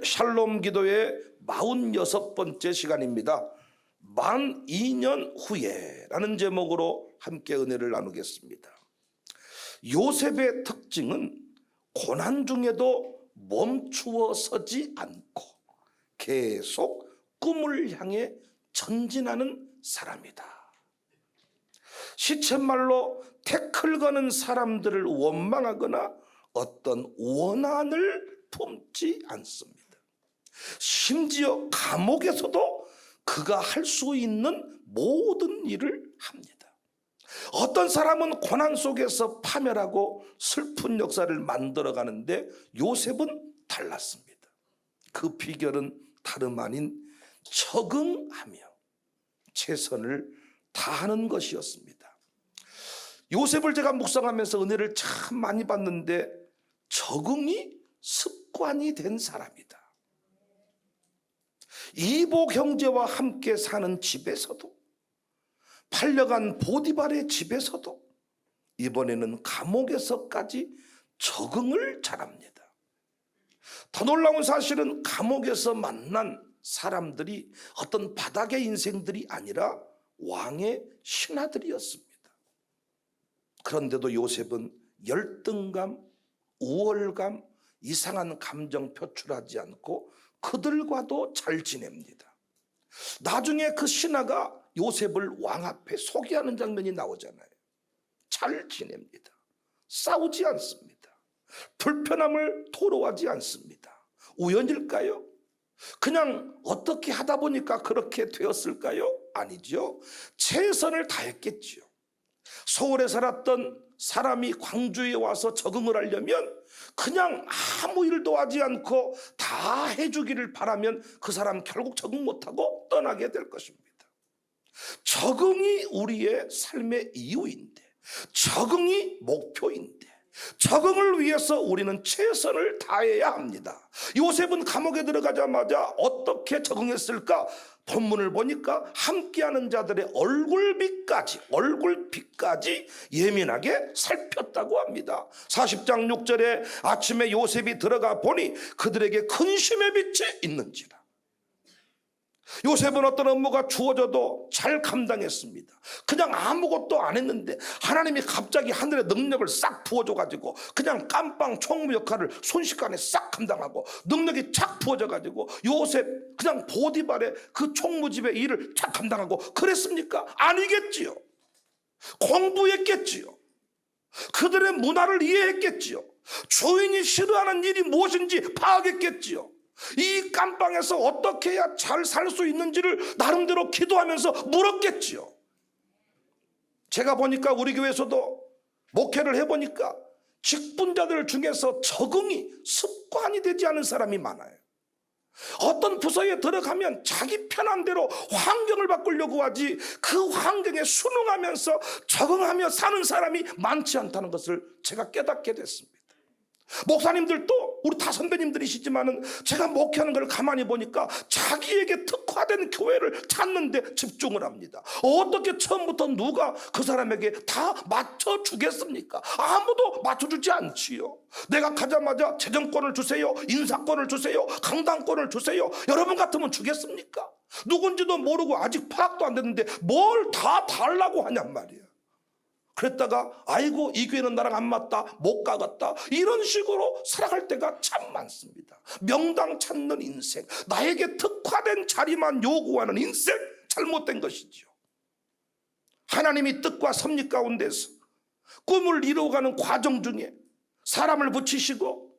샬롬 기도의 46번째 시간입니다. 만 2년 후에 라는 제목으로 함께 은혜를 나누겠습니다. 요셉의 특징은 고난 중에도 멈추어 서지 않고 계속 꿈을 향해 전진하는 사람이다. 시쳇말로 태클 거는 사람들을 원망하거나 어떤 원한을 품지 않습니다. 심지어 감옥에서도 그가 할 수 있는 모든 일을 합니다. 어떤 사람은 고난 속에서 파멸하고 슬픈 역사를 만들어가는데 요셉은 달랐습니다. 그 비결은 다름 아닌 적응하며 최선을 다하는 것이었습니다. 요셉을 제가 묵상하면서 은혜를 참 많이 받는데 적응이 습관이 된 사람이다. 이복 형제와 함께 사는 집에서도, 팔려간 보디발의 집에서도, 이번에는 감옥에서까지 적응을 잘합니다. 더 놀라운 사실은 감옥에서 만난 사람들이 어떤 바닥의 인생들이 아니라 왕의 신하들이었습니다. 그런데도 요셉은 열등감, 우월감, 이상한 감정 표출하지 않고 그들과도 잘 지냅니다. 나중에 그 신하가 요셉을 왕 앞에 소개하는 장면이 나오잖아요. 잘 지냅니다. 싸우지 않습니다. 불편함을 토로하지 않습니다. 우연일까요? 그냥 어떻게 하다 보니까 그렇게 되었을까요? 아니죠. 최선을 다했겠죠. 서울에 살았던 사람이 광주에 와서 적응을 하려면 그냥 아무 일도 하지 않고 다 해주기를 바라면 그 사람 결국 적응 못하고 떠나게 될 것입니다. 적응이 우리의 삶의 이유인데, 적응이 목표인데, 적응을 위해서 우리는 최선을 다해야 합니다. 요셉은 감옥에 들어가자마자 어떻게 적응했을까? 본문을 보니까 함께하는 자들의 얼굴빛까지 예민하게 살폈다고 합니다. 40장 6절에 아침에 요셉이 들어가 보니 그들에게 근심의 빛이 있는지라. 요셉은 어떤 업무가 주어져도 잘 감당했습니다. 그냥 아무것도 안 했는데 하나님이 갑자기 하늘의 능력을 싹 부어줘가지고 그냥 깜빵 총무 역할을 순식간에 싹 감당하고 능력이 착 부어져가지고 요셉 그냥 보디발의 그 총무집의 일을 착 감당하고 그랬습니까? 아니겠지요. 공부했겠지요. 그들의 문화를 이해했겠지요. 주인이 싫어하는 일이 무엇인지 파악했겠지요. 이 깜빵에서 어떻게 해야 잘 살 수 있는지를 나름대로 기도하면서 물었겠지요. 제가 보니까 우리 교회에서도 목회를 해보니까 직분자들 중에서 적응이 습관이 되지 않은 사람이 많아요. 어떤 부서에 들어가면 자기 편한 대로 환경을 바꾸려고 하지 그 환경에 순응하면서 적응하며 사는 사람이 많지 않다는 것을 제가 깨닫게 됐습니다. 목사님들도 우리 다 선배님들이시지만은 제가 목회하는 걸 가만히 보니까 자기에게 특화된 교회를 찾는 데 집중을 합니다. 어떻게 처음부터 누가 그 사람에게 다 맞춰주겠습니까? 아무도 맞춰주지 않지요. 내가 가자마자 재정권을 주세요, 인사권을 주세요, 강당권을 주세요. 여러분 같으면 주겠습니까? 누군지도 모르고 아직 파악도 안 됐는데 뭘 다 달라고 하냔 말이에요. 그랬다가 아이고 이 교회는 나랑 안 맞다, 못 가겠다, 이런 식으로 살아갈 때가 참 많습니다. 명당 찾는 인생, 나에게 특화된 자리만 요구하는 인생, 잘못된 것이지요. 하나님이 뜻과 섭리 가운데서 꿈을 이루어가는 과정 중에 사람을 붙이시고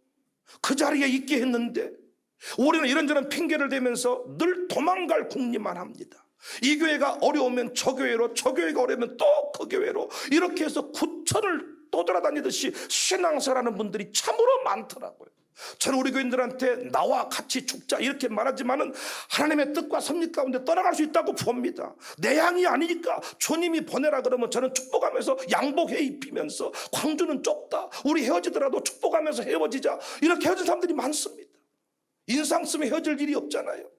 그 자리에 있게 했는데 우리는 이런저런 핑계를 대면서 늘 도망갈 궁리만 합니다. 이 교회가 어려우면 저 교회로, 저 교회가 어려우면 또 그 교회로, 이렇게 해서 구천을 떠돌아다니듯이 신앙생활하는 분들이 참으로 많더라고요. 저는 우리 교인들한테 나와 같이 죽자 이렇게 말하지만은 하나님의 뜻과 섭리 가운데 떠나갈 수 있다고 봅니다. 내 양이 아니니까 주님이 보내라 그러면 저는 축복하면서 양복해 입히면서 광주는 좁다, 우리 헤어지더라도 축복하면서 헤어지자, 이렇게 헤어진 사람들이 많습니다. 인상 쓰면 헤어질 일이 없잖아요.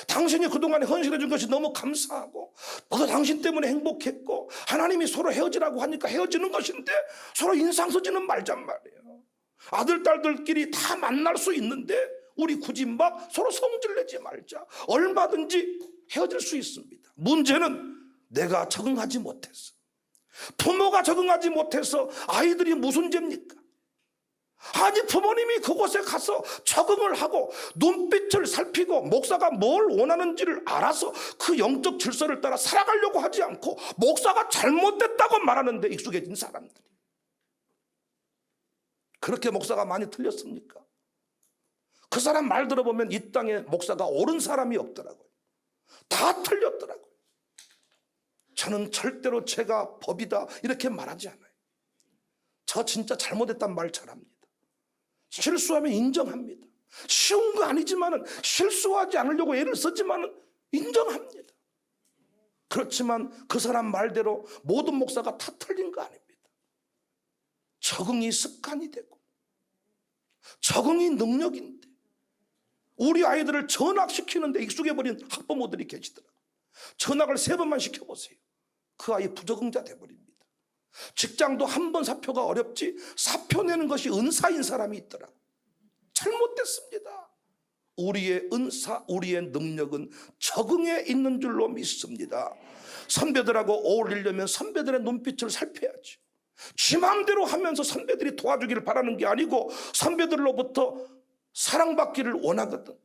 당신이 그동안에 헌신해 준 것이 너무 감사하고 나도 당신 때문에 행복했고 하나님이 서로 헤어지라고 하니까 헤어지는 것인데 서로 인상 쓰지는 말잔 말이에요. 아들 딸들끼리 다 만날 수 있는데 우리 굳이 막 서로 성질내지 말자. 얼마든지 헤어질 수 있습니다. 문제는 내가 적응하지 못해서, 부모가 적응하지 못해서 아이들이 무슨 죄입니까? 아니, 부모님이 그곳에 가서 적응을 하고 눈빛을 살피고 목사가 뭘 원하는지를 알아서 그 영적 질서를 따라 살아가려고 하지 않고 목사가 잘못됐다고 말하는데 익숙해진 사람들이. 그렇게 목사가 많이 틀렸습니까? 그 사람 말 들어보면 이 땅에 목사가 옳은 사람이 없더라고요. 다 틀렸더라고요. 저는 절대로 제가 법이다 이렇게 말하지 않아요. 저 진짜 잘못했단 말 잘합니다. 실수하면 인정합니다. 쉬운 거 아니지만은, 실수하지 않으려고 애를 썼지만은 인정합니다. 그렇지만 그 사람 말대로 모든 목사가 다 틀린 거 아닙니다. 적응이 습관이 되고 적응이 능력인데, 우리 아이들을 전학시키는데 익숙해버린 학부모들이 계시더라고요. 전학을 3번만 시켜보세요. 그 아이 부적응자 돼버립니다. 직장도 한 번 사표가 어렵지 사표 내는 것이 은사인 사람이 있더라고요. 잘못됐습니다. 우리의 은사, 우리의 능력은 적응에 있는 줄로 믿습니다. 선배들하고 어울리려면 선배들의 눈빛을 살펴야죠. 지 마음대로 하면서 선배들이 도와주기를 바라는 게 아니고 선배들로부터 사랑받기를 원하거든.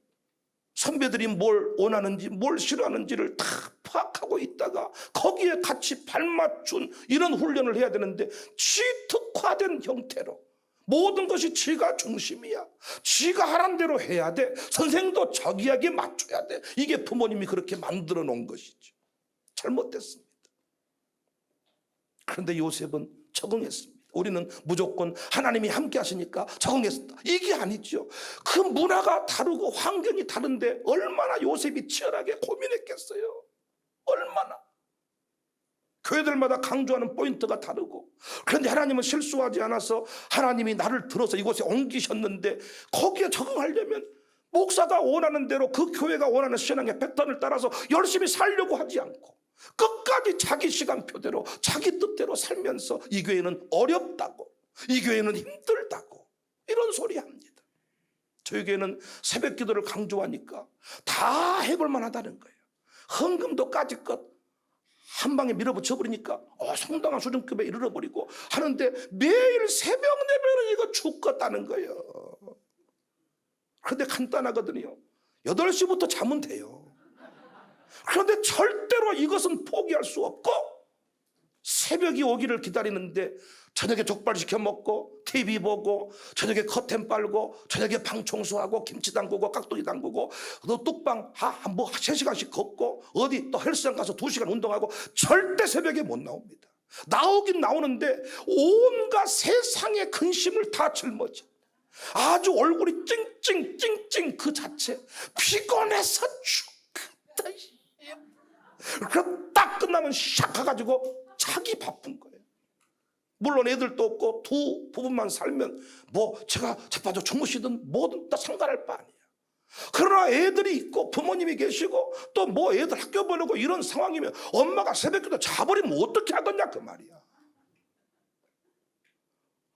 선배들이 뭘 원하는지 뭘 싫어하는지를 다 파악하고 있다가 거기에 같이 발맞춘 이런 훈련을 해야 되는데, 취특화된 형태로 모든 것이 지가 중심이야. 지가 하란 대로 해야 돼. 선생도 저기하게 맞춰야 돼. 이게 부모님이 그렇게 만들어 놓은 것이죠. 잘못됐습니다. 그런데 요셉은 적응했습니다. 우리는 무조건 하나님이 함께 하시니까 적응했다, 이게 아니죠. 그 문화가 다르고 환경이 다른데 얼마나 요셉이 치열하게 고민했겠어요. 얼마나. 교회들마다 강조하는 포인트가 다르고, 그런데 하나님은 실수하지 않아서 하나님이 나를 들어서 이곳에 옮기셨는데 거기에 적응하려면 목사가 원하는 대로 그 교회가 원하는 신앙의 패턴을 따라서 열심히 살려고 하지 않고 끝까지 자기 시간표대로 자기 뜻대로 살면서 이 교회는 어렵다고, 이 교회는 힘들다고 이런 소리 합니다. 저희 교회는 새벽 기도를 강조하니까 다 해볼 만하다는 거예요. 헌금도 까짓것 한 방에 밀어붙여 버리니까 상당한 수준급에 이르러버리고 하는데 매일 새벽 예배는 이거 죽겠다는 거예요. 그런데 간단하거든요. 8시부터 자면 돼요. 그런데 절대로 이것은 포기할 수 없고, 새벽이 오기를 기다리는데 저녁에 족발 시켜 먹고 TV 보고 저녁에 커튼 빨고 저녁에 방 청소하고 김치 담그고 깍두기 담그고 또 뚝방 뭐 3시간씩 걷고 어디 또 헬스장 가서 2시간 운동하고 절대 새벽에 못 나옵니다. 나오긴 나오는데 온갖 세상의 근심을 다 짊어져 아주 얼굴이 찡찡찡찡 그 자체 피곤해서 죽겠다. 그럼 딱 끝나면 샥 가가지고 자기 바쁜 거예요. 물론 애들도 없고 두 부부만 살면 뭐 제가 자빠져 주무시든 뭐든 다 상관할 바 아니에요. 그러나 애들이 있고 부모님이 계시고 또 뭐 애들 학교 보내고 이런 상황이면 엄마가 새벽기도 자버리면 어떻게 하겠냐 그 말이야.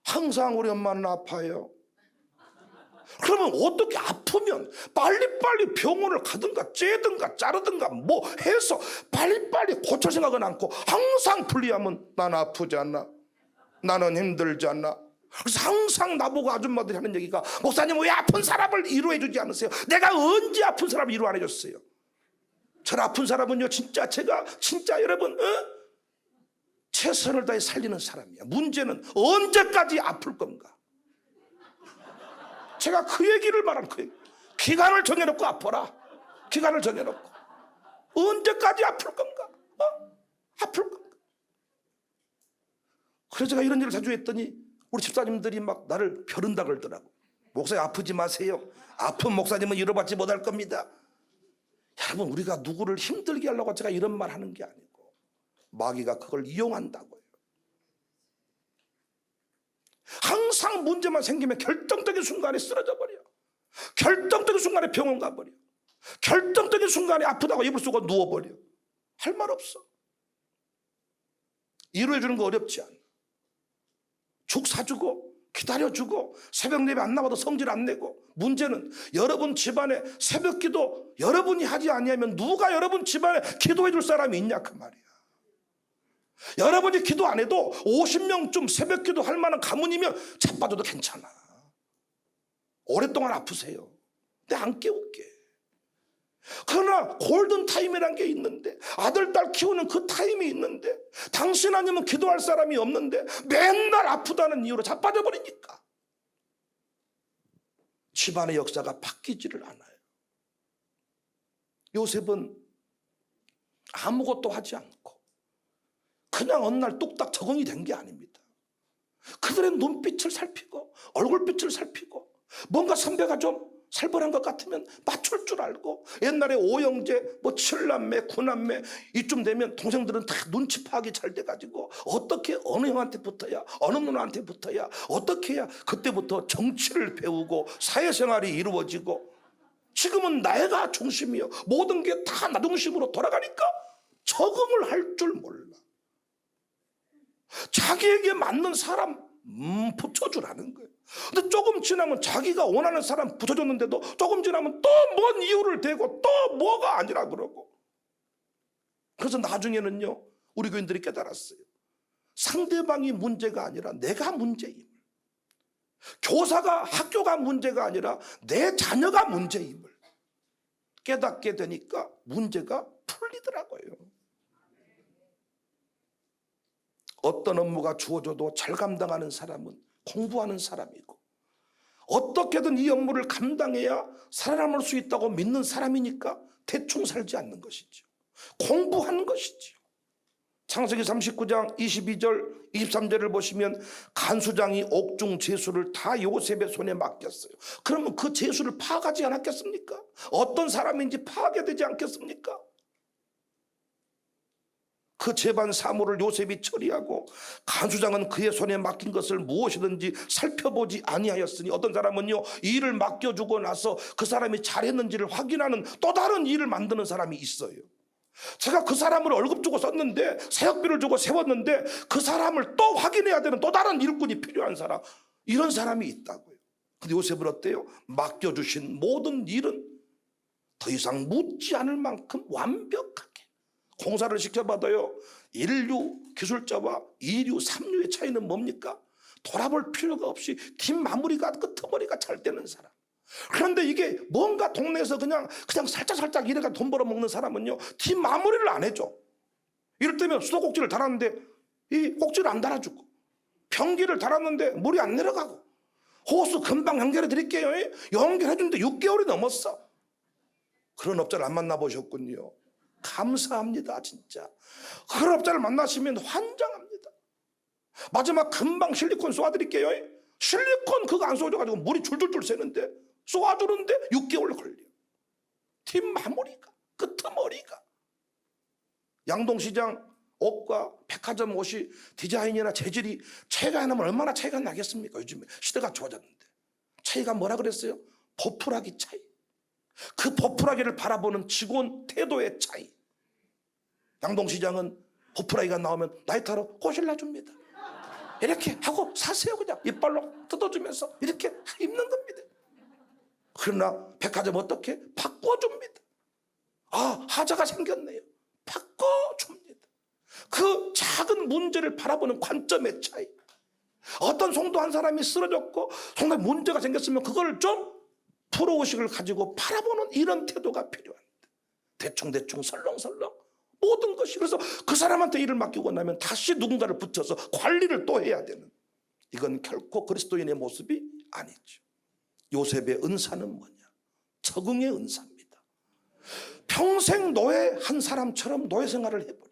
항상 우리 엄마는 아파요. 그러면 어떻게 아프면 빨리빨리 병원을 가든가 째든가 자르든가 뭐 해서 빨리빨리 고칠 생각은 않고 항상 불리하면 난 아프지 않나, 나는 힘들지 않나. 그래서 항상 나보고 아줌마들이 하는 얘기가 목사님 왜 아픈 사람을 위로해 주지 않으세요? 내가 언제 아픈 사람을 위로 안 해줬어요? 전 아픈 사람은요 진짜 제가 진짜 여러분 최선을 다해 살리는 사람이야. 문제는 언제까지 아플 건가? 제가 그 얘기를 말하는 거예요. 기간을 정해놓고 아파라. 기간을 정해놓고 언제까지 아플 건가? 아플 건가? 그래서 제가 이런 일을 자주 했더니 우리 집사님들이 막 나를 벼른다 그러더라고. 목사님 아프지 마세요. 아픈 목사님은 이뤄받지 못할 겁니다. 여러분 우리가 누구를 힘들게 하려고 제가 이런 말 하는 게 아니고 마귀가 그걸 이용한다고요. 항상 문제만 생기면 결정적인 순간에 쓰러져 버려. 결정적인 순간에 병원 가버려. 결정적인 순간에 아프다고 이불 쓰고 누워버려. 할 말 없어. 위로해 주는 거 어렵지 않아. 죽 사주고 기다려주고 새벽 예배 안 나와도 성질 안 내고, 문제는 여러분 집안에 새벽 기도 여러분이 하지 아니하면 누가 여러분 집안에 기도해 줄 사람이 있냐 그 말이야. 여러분이 기도 안 해도 50명쯤 새벽 기도 할 만한 가문이면 자빠져도 괜찮아. 오랫동안 아프세요. 근데 안 깨울게. 그러나 골든타임이란 게 있는데, 아들 딸 키우는 그 타임이 있는데, 당신 아니면 기도할 사람이 없는데 맨날 아프다는 이유로 자빠져 버리니까 집안의 역사가 바뀌지를 않아요. 요셉은 아무것도 하지 않고 그냥 어느 날 뚝딱 적응이 된 게 아닙니다. 그들의 눈빛을 살피고 얼굴빛을 살피고 뭔가 선배가 좀 살벌한 것 같으면 맞출 줄 알고, 옛날에 오형제, 뭐 칠남매, 구남매 이쯤 되면 동생들은 다 눈치 파악이 잘 돼가지고 어떻게 어느 형한테 붙어야, 어느 누나한테 붙어야, 어떻게 해야 그때부터 정치를 배우고 사회생활이 이루어지고, 지금은 나가 중심이요. 모든 게 다 나 중심으로 돌아가니까 적응을 할 줄 몰라. 자기에게 맞는 사람 붙여주라는 거예요. 근데 조금 지나면 자기가 원하는 사람 붙여줬는데도 조금 지나면 또 뭔 이유를 대고 또 뭐가 아니라 그러고. 그래서 나중에는요, 우리 교인들이 깨달았어요. 상대방이 문제가 아니라 내가 문제임을, 교사가, 학교가 문제가 아니라 내 자녀가 문제임을 깨닫게 되니까 문제가 풀리더라고요. 어떤 업무가 주어져도 잘 감당하는 사람은 공부하는 사람이고, 어떻게든 이 업무를 감당해야 살아남을 수 있다고 믿는 사람이니까 대충 살지 않는 것이죠. 공부하는 것이죠. 창세기 39장 22절 23절을 보시면 간수장이 옥중 제수를 다 요셉의 손에 맡겼어요. 그러면 그 제수를 파악하지 않았겠습니까? 어떤 사람인지 파악해야 되지 않겠습니까? 그 재반 사무를 요셉이 처리하고 간수장은 그의 손에 맡긴 것을 무엇이든지 살펴보지 아니하였으니, 어떤 사람은요, 일을 맡겨주고 나서 그 사람이 잘했는지를 확인하는 또 다른 일을 만드는 사람이 있어요. 제가 그 사람을 월급 주고 썼는데, 사역비를 주고 세웠는데 그 사람을 또 확인해야 되는 또 다른 일꾼이 필요한 사람, 이런 사람이 있다고요. 근데 요셉은 어때요? 맡겨주신 모든 일은 더 이상 묻지 않을 만큼 완벽하게 공사를 시켜받아요. 1류 기술자와 2류, 3류의 차이는 뭡니까? 돌아볼 필요가 없이 뒷마무리가, 끝머리가 잘 되는 사람. 그런데 이게 뭔가 동네에서 그냥 살짝 이래가 돈 벌어먹는 사람은요, 뒷마무리를 안 해줘. 이럴 때면 수도꼭지를 달았는데 이 꼭지를 안 달아주고, 변기를 달았는데 물이 안 내려가고, 호수 금방 연결해 드릴게요, 연결해 주는데 6개월이 넘었어. 그런 업자를 안 만나보셨군요. 감사합니다. 진짜 그런 업자를 만나시면 환장합니다. 마지막 금방 실리콘 쏘아드릴게요. 실리콘 그거 안 쏘아줘가지고 물이 줄줄줄 새는데, 쏘아주는데 6개월 걸려. 뒷마무리가, 끝머리가. 양동시장 옷과 백화점 옷이 디자인이나 재질이 차이가 나면 얼마나 차이가 나겠습니까? 요즘에 시대가 좋아졌는데. 차이가 뭐라 그랬어요? 보풀하기 차이. 그 보풀하기를 바라보는 직원 태도의 차이. 양동시장은 보풀하기가 나오면 나이타로 꼬실라줍니다. 이렇게 하고 사세요. 그냥 이빨로 뜯어주면서 이렇게 입는 겁니다. 그러나 백화점 어떻게? 바꿔줍니다. 아, 하자가 생겼네요. 바꿔줍니다. 그 작은 문제를 바라보는 관점의 차이. 어떤 성도 한 사람이 쓰러졌고 성도에 문제가 생겼으면 그걸 좀 프로의식을 가지고 바라보는 이런 태도가 필요합니다. 대충 설렁설렁 모든 것이. 그래서 그 사람한테 일을 맡기고 나면 다시 누군가를 붙여서 관리를 또 해야 되는, 이건 결코 그리스도인의 모습이 아니죠. 요셉의 은사는 뭐냐? 적응의 은사입니다. 평생 노예한 사람처럼 노예 생활을 해버려.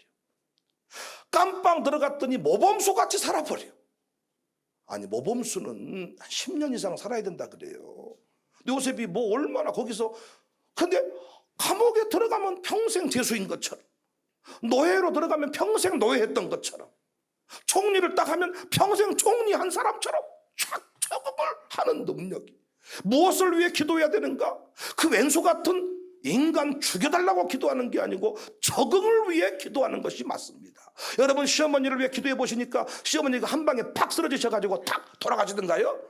깜빵 들어갔더니 모범수같이 살아버려. 아니, 모범수는 10년 이상 살아야 된다 그래요. 요셉이 뭐 얼마나 거기서, 근데 감옥에 들어가면 평생 죄수인 것처럼, 노예로 들어가면 평생 노예했던 것처럼, 총리를 딱 하면 평생 총리한 사람처럼 촥 적응을 하는 능력이. 무엇을 위해 기도해야 되는가? 그 왼수 같은 인간 죽여달라고 기도하는 게 아니고 적응을 위해 기도하는 것이 맞습니다. 여러분 시어머니를 위해 기도해 보시니까 시어머니가 한 방에 팍 쓰러지셔가지고 탁 돌아가시던가요?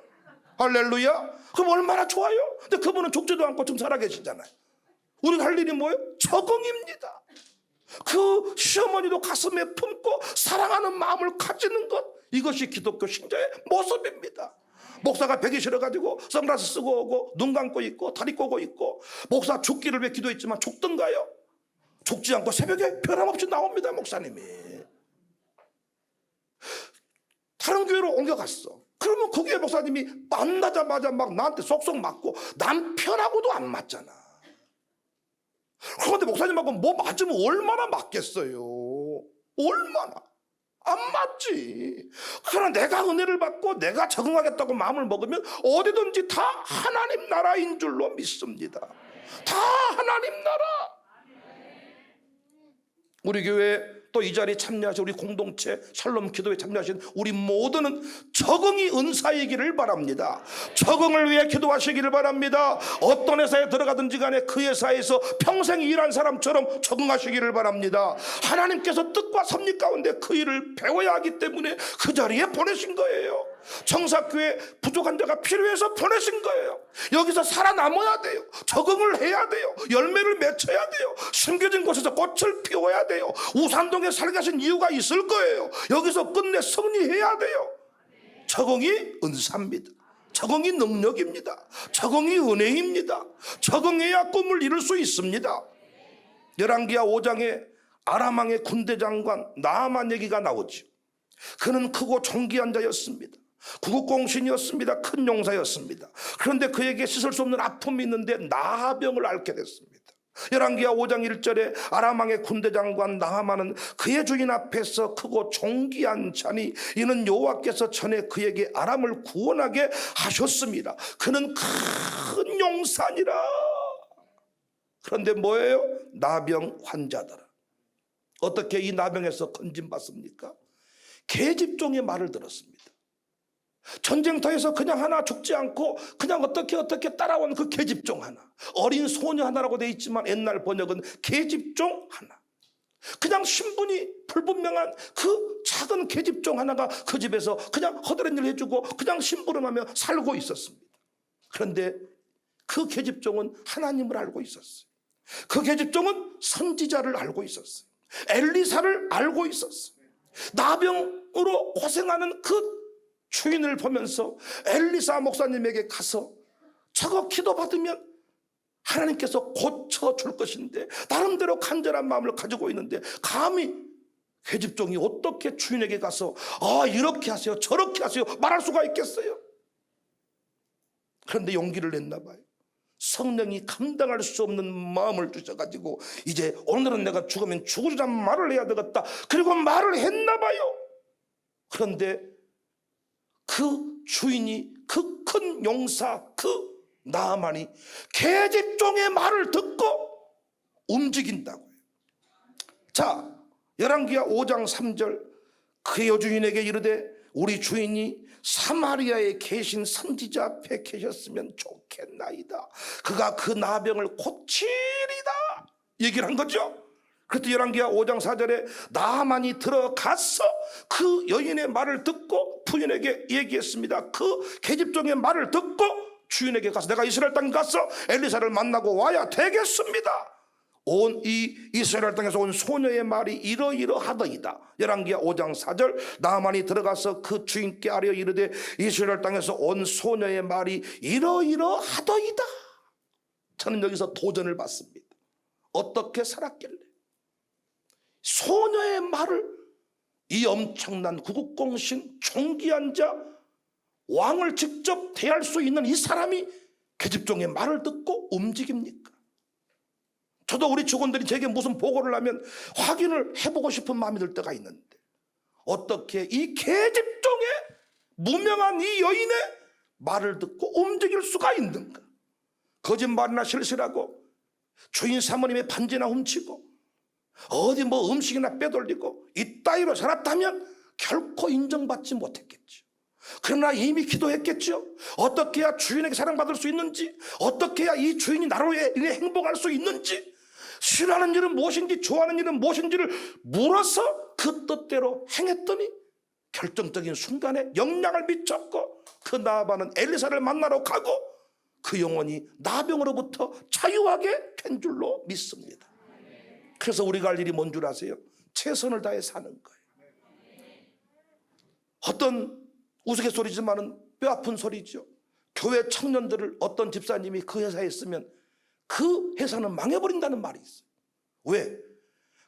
할렐루야. 그럼 얼마나 좋아요. 근데 그분은 죽지도 않고 지금 살아계시잖아요. 우리가 할 일이 뭐예요? 적응입니다. 그 시어머니도 가슴에 품고 사랑하는 마음을 가지는 것, 이것이 기독교 신자의 모습입니다. 목사가 배기 싫어가지고 선글라스 쓰고 오고 눈 감고 있고 다리 꼬고 있고, 목사 죽기를 위해 기도했지만 죽던가요? 죽지 않고 새벽에 변함없이 나옵니다. 목사님이 다른 교회로 옮겨갔어. 그러면 거기에 목사님이 만나자마자 막 나한테 쏙쏙 맞고 남편하고도 안 맞잖아. 그런데 목사님하고 뭐 맞으면 얼마나 맞겠어요? 얼마나 안 맞지. 그러나 내가 은혜를 받고 내가 적응하겠다고 마음을 먹으면 어디든지 다 하나님 나라인 줄로 믿습니다. 다 하나님 나라. 우리 교회 또 이 자리에 참여하신 우리 공동체 샬롬 기도에 참여하신 우리 모두는 적응이 은사이기를 바랍니다. 적응을 위해 기도하시기를 바랍니다. 어떤 회사에 들어가든지 간에 그 회사에서 평생 일한 사람처럼 적응하시기를 바랍니다. 하나님께서 뜻과 섭리 가운데 그 일을 배워야 하기 때문에 그 자리에 보내신 거예요. 정사교회 부족한 자가 필요해서 보내신 거예요. 여기서 살아남아야 돼요. 적응을 해야 돼요. 열매를 맺혀야 돼요. 숨겨진 곳에서 꽃을 피워야 돼요. 우산동에 살게 하신 이유가 있을 거예요. 여기서 끝내 승리해야 돼요. 적응이 은사입니다. 적응이 능력입니다. 적응이 은혜입니다. 적응해야 꿈을 이룰 수 있습니다. 열왕기하 5장에 아람 왕의 군대 장관 나아만 얘기가 나오죠. 그는 크고 존귀한 자였습니다. 구국공신이었습니다. 큰 용사였습니다. 그런데 그에게 씻을 수 없는 아픔이 있는데 나병을 앓게 됐습니다. 열왕기하 5장 1절에 아람 왕의 군대 장관 나하만은 그의 주인 앞에서 크고 존귀한 자니 이는 여호와께서 전에 그에게 아람을 구원하게 하셨습니다. 그는 큰 용사니라. 그런데 뭐예요? 나병 환자더라. 어떻게 이 나병에서 건진받습니까? 계집종의 말을 들었습니다. 전쟁터에서 그냥 하나 죽지 않고 그냥 어떻게 따라온 그 계집종 하나, 어린 소녀 하나라고 돼 있지만 옛날 번역은 계집종 하나, 그냥 신분이 불분명한 그 작은 계집종 하나가 그 집에서 그냥 허드렛 일 해주고 그냥 심부름하며 살고 있었습니다. 그런데 그 계집종은 하나님을 알고 있었어요. 그 계집종은 선지자를 알고 있었어요. 엘리사를 알고 있었어요. 나병으로 고생하는 그 주인을 보면서 엘리사 목사님에게 가서 저거 기도받으면 하나님께서 고쳐줄 것인데 나름대로 간절한 마음을 가지고 있는데 감히 계집종이 어떻게 주인에게 가서 이렇게 하세요 저렇게 하세요 말할 수가 있겠어요? 그런데 용기를 냈나 봐요. 성령이 감당할 수 없는 마음을 주셔가지고 이제 오늘은 내가 죽으면 죽으리란 말을 해야 되겠다. 그리고 말을 했나 봐요. 그런데 그 주인이 그 큰 용사 그 나아만이 계집종의 말을 듣고 움직인다고요. 자, 열왕기하 5장 3절 그의 여주인에게 이르되 우리 주인이 사마리아에 계신 선지자 앞에 계셨으면 좋겠나이다. 그가 그 나병을 고치리다 얘기를 한 거죠. 그때 열왕기하 5장 4절에 나아만이 들어가서 그 여인의 말을 듣고 부인에게 얘기했습니다. 그 계집종의 말을 듣고 주인에게 가서 내가 이스라엘 땅에 가서 엘리사를 만나고 와야 되겠습니다. 온 이 이스라엘 땅에서 온 소녀의 말이 이러이러하더이다. 열왕기하 5장 4절 나아만이 들어가서 그 주인께 아뢰어 이르되 이스라엘 땅에서 온 소녀의 말이 이러이러하더이다. 저는 여기서 도전을 받습니다. 어떻게 살았길래 소녀의 말을 이 엄청난 구국공신 존귀한 자 왕을 직접 대할 수 있는 이 사람이 계집종의 말을 듣고 움직입니까? 저도 우리 직원들이 제게 무슨 보고를 하면 확인을 해보고 싶은 마음이 들 때가 있는데 어떻게 이 계집종의 무명한 이 여인의 말을 듣고 움직일 수가 있는가? 거짓말이나 실실하고 주인 사모님의 반지나 훔치고 어디 뭐 음식이나 빼돌리고 이따위로 살았다면 결코 인정받지 못했겠죠. 그러나 이미 기도했겠죠. 어떻게 해야 주인에게 사랑받을 수 있는지, 어떻게 해야 이 주인이 나로 인해 행복할 수 있는지, 싫어하는 일은 무엇인지 좋아하는 일은 무엇인지를 물어서 그 뜻대로 행했더니 결정적인 순간에 영향을 미쳤고, 그 나아바는 엘리사를 만나러 가고 그 영혼이 나병으로부터 자유하게 된 줄로 믿습니다. 그래서 우리가 할 일이 뭔 줄 아세요? 최선을 다해 사는 거예요. 어떤 우스갯소리지만은 뼈아픈 소리죠. 교회 청년들을 어떤 집사님이 그 회사에 있으면 그 회사는 망해버린다는 말이 있어요. 왜?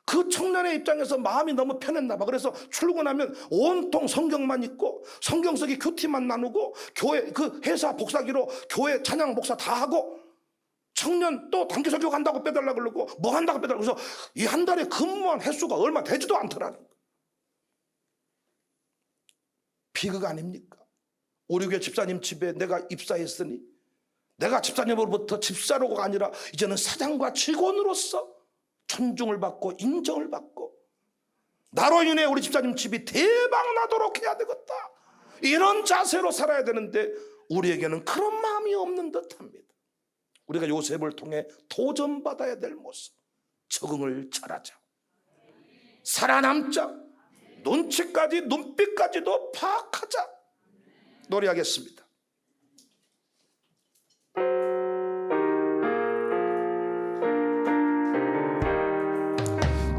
그 청년의 입장에서 마음이 너무 편했나 봐. 그래서 출근하면 온통 성경만 읽고 성경 속의 큐티만 나누고 교회 그 회사 복사기로 교회 찬양 복사 다 하고, 청년 또 단기 설교 간다고 빼달라 그러고 뭐 한다고 빼달라. 그래서 이 한 달에 근무한 횟수가 얼마 되지도 않더라는 거예요. 비극 아닙니까? 우리 교회 집사님 집에 내가 입사했으니 내가 집사님으로부터 집사로가 아니라 이제는 사장과 직원으로서 존중을 받고 인정을 받고 나로 인해 우리 집사님 집이 대박 나도록 해야 되겠다, 이런 자세로 살아야 되는데 우리에게는 그런 마음이 없는 듯합니다. 우리가 요셉을 통해 도전받아야 될 모습, 적응을 잘하자, 살아남자, 눈치까지 눈빛까지도 파악하자. 노래하겠습니다.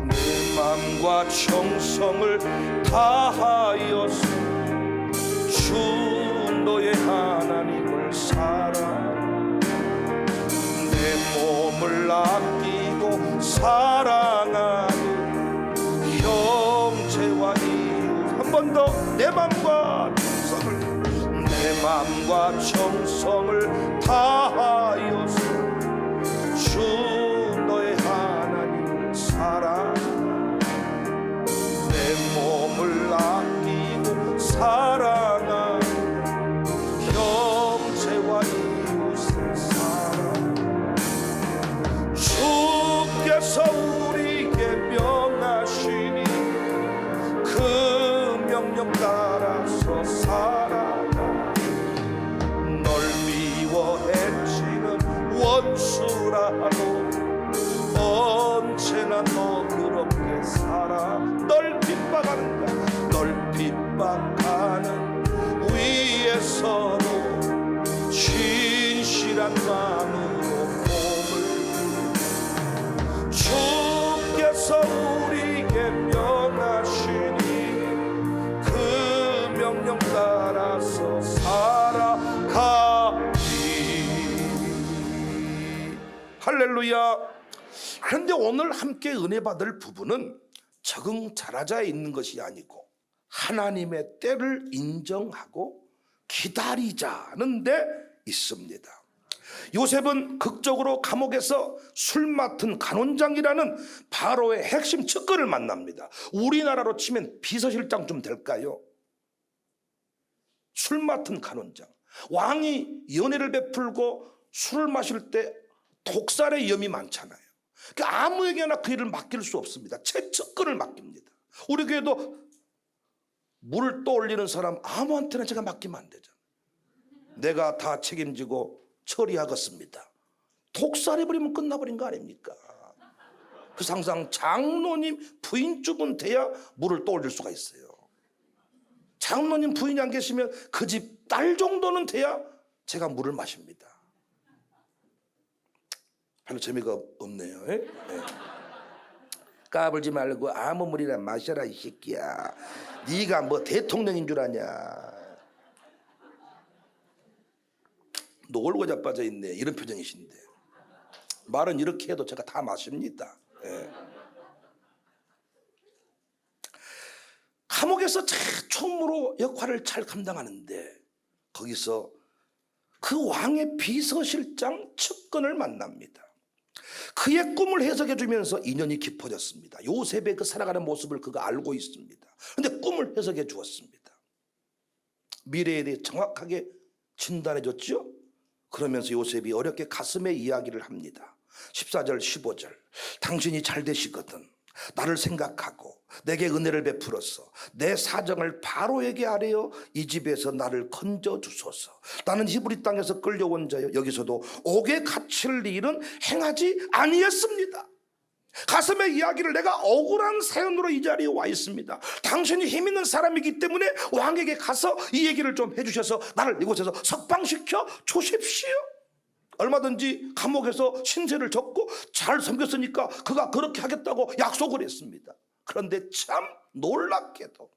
내 마음과 정성을 다하여서 주 너의 하나님을 사랑, 내 몸을 아끼고 사랑하는 형제와 이웃. 한 번 더. 내 마음과 정성을, 내 마음과 정성을 다하여서 주 너의 하나님을 사랑, 내 몸을 아끼고 사랑하는 형제와 이웃을 사랑. 주께서 우리에게 명하시니 그 명령 따라서 살아가. 널 미워해치는 원수라도 언제나 너 그렇게 살아. 널 핍박하는가, 널 핍박하는 위에서도 진실한 마음으로 몸을, 주께서 우리에게 명하시니 그 명령 따라서 살아가리. 할렐루야. 그런데 오늘 함께 은혜 받을 부분은 적응 잘하자에 있는 것이 아니고 하나님의 때를 인정하고 기다리자는 데 있습니다. 요셉은 극적으로 감옥에서 술 맡은 간원장이라는 바로의 핵심 측근을 만납니다. 우리나라로 치면 비서실장 좀 될까요? 술 맡은 간원장. 왕이 연회를 베풀고 술을 마실 때 독살의 위험이 많잖아요. 그러니까 아무에게나 그 일을 맡길 수 없습니다. 최측근을 맡깁니다. 우리 교회도 물을 떠올리는 사람 아무한테나 제가 맡기면 안 되잖아요. 내가 다 책임지고 처리하겠습니다. 독살해버리면 끝나버린 거 아닙니까? 그래서 항상 장로님 부인쯤은 돼야 물을 떠올릴 수가 있어요. 장로님 부인이 안 계시면 그 집 딸 정도는 돼야 제가 물을 마십니다. 별로 재미가 없네요. 네. 까불지 말고 아무 물이나 마셔라 이 새끼야. 네가 뭐 대통령인 줄 아냐. 놀고 자빠져 있네, 이런 표정이신데 말은 이렇게 해도 제가 다 마십니다. 네. 감옥에서 최총무로 역할을 잘 감당하는데 거기서 그 왕의 비서실장 측근을 만납니다. 그의 꿈을 해석해 주면서 인연이 깊어졌습니다. 요셉의 그 살아가는 모습을 그가 알고 있습니다. 그런데 꿈을 해석해 주었습니다. 미래에 대해 정확하게 진단해 줬죠. 그러면서 요셉이 어렵게 가슴에 이야기를 합니다. 14절 15절. 당신이 잘 되시거든 나를 생각하고 내게 은혜를 베풀어서 내 사정을 바로에게 아뢰어 이 집에서 나를 건져 주소서. 나는 히브리 땅에서 끌려온 자여 여기서도 옥에 갇힐 일은 행하지 아니했습니다. 가슴의 이야기를 내가 억울한 사연으로 이 자리에 와 있습니다. 당신이 힘 있는 사람이기 때문에 왕에게 가서 이 얘기를 좀 해주셔서 나를 이곳에서 석방시켜 주십시오. 얼마든지 감옥에서 신세를 졌고 잘 섬겼으니까 그가 그렇게 하겠다고 약속을 했습니다. 그런데 참 놀랍게도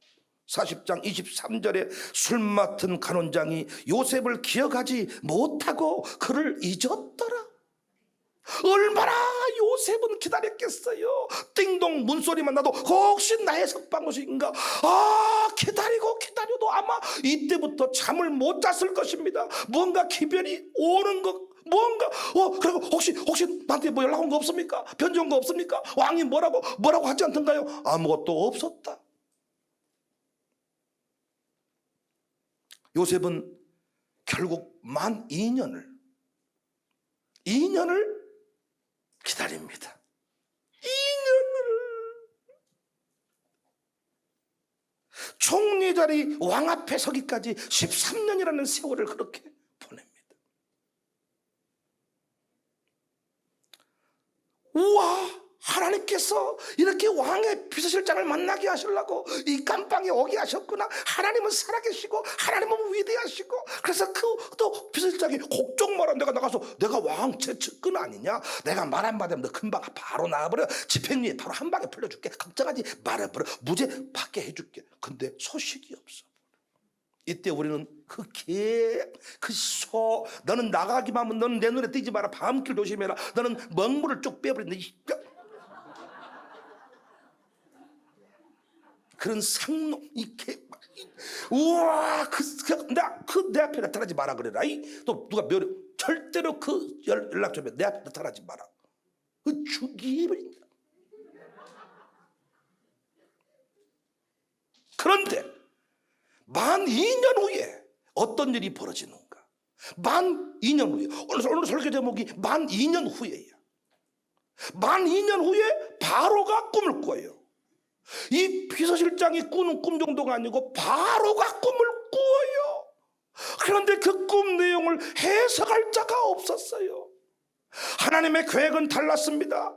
40장 23절에 술 맡은 간원장이 요셉을 기억하지 못하고 그를 잊었더라. 얼마나 요셉은 기다렸겠어요. 띵동 문소리만 나도 혹시 나의 석방소식인가. 기다려도 아마 이때부터 잠을 못 잤을 것입니다. 뭔가 기별이 오는 것, 뭔가 그리고 혹시 나한테 뭐 연락 온 거 없습니까? 편지 온 거 없습니까? 왕이 뭐라고 하지 않던가요? 아무것도 없었다. 요셉은 결국 만 2년을 기다립니다. 2년을 총리 자리 왕 앞에 서기까지 13년이라는 세월을 그렇게 보냅니다. 우와, 하나님께서 이렇게 왕의 비서실장을 만나게 하시려고 이 감방에 오게 하셨구나. 하나님은 살아계시고 하나님은 위대하시고. 그래서 또 비서실장이 걱정 마라. 내가 나가서 내가 왕 최측근 아니냐. 내가 말 한마디 하면 너 금방 바로 나와버려. 집행유예 바로 한 방에 풀려줄게. 걱정하지 말아버려. 무죄 받게 해줄게. 근데 소식이 없어. 이때 우리는 너는 나가기만 하면 너는 내 눈에 띄지 마라. 밤길 조심해라. 너는 먹물을 쭉 빼버린다. 그런 상놈, 우와, 내 앞에 나타나지 마라 그래라. 또 누가 절대로 그 연락 좀 해. 내 앞에 나타나지 마라. 죽이버린다. 그런데 만 2년 후에 어떤 일이 벌어지는가? 만 2년 후에 오늘 설교 제목이 만 2년 후에야. 만 2년 후에 바로가 꿈을 꿔요. 이 비서실장이 꾸는 꿈 정도가 아니고 바로가 꿈을 꾸어요. 그런데 그 꿈 내용을 해석할 자가 없었어요. 하나님의 계획은 달랐습니다.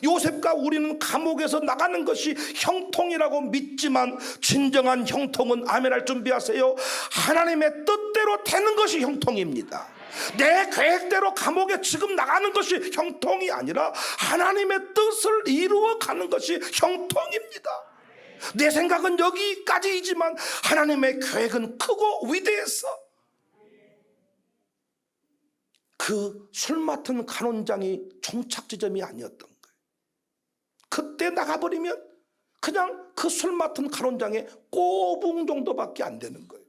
요셉과 우리는 감옥에서 나가는 것이 형통이라고 믿지만 진정한 형통은 아멘할 준비하세요. 하나님의 뜻대로 되는 것이 형통입니다. 내 계획대로 감옥에 지금 나가는 것이 형통이 아니라 하나님의 뜻을 이루어가는 것이 형통입니다. 내 생각은 여기까지이지만 하나님의 계획은 크고 위대해서 그 술 맡은 간원장이 종착 지점이 아니었던 거예요. 그때 나가버리면 그냥 그 술 맡은 간원장의 꼬붕 정도밖에 안 되는 거예요.